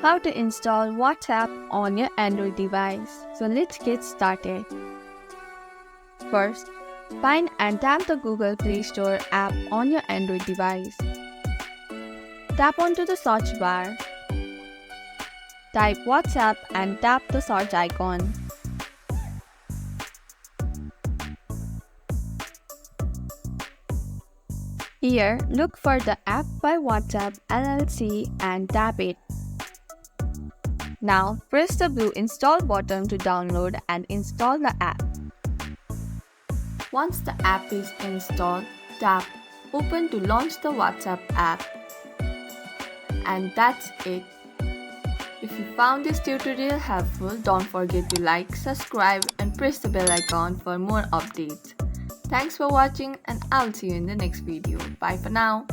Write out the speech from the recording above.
How to install WhatsApp on your Android device. So let's get started. First, find and tap the Google Play Store app on your Android device. Tap onto the search bar. Type WhatsApp and tap the search icon. Here, look for the app by WhatsApp LLC and tap it. Now, press the blue install button to download and install the app. Once the app is installed, tap Open to launch the WhatsApp app. And that's it. If you found this tutorial helpful, don't forget to like, subscribe and press the bell icon for more updates. Thanks for watching and I'll see you in the next video. Bye for now.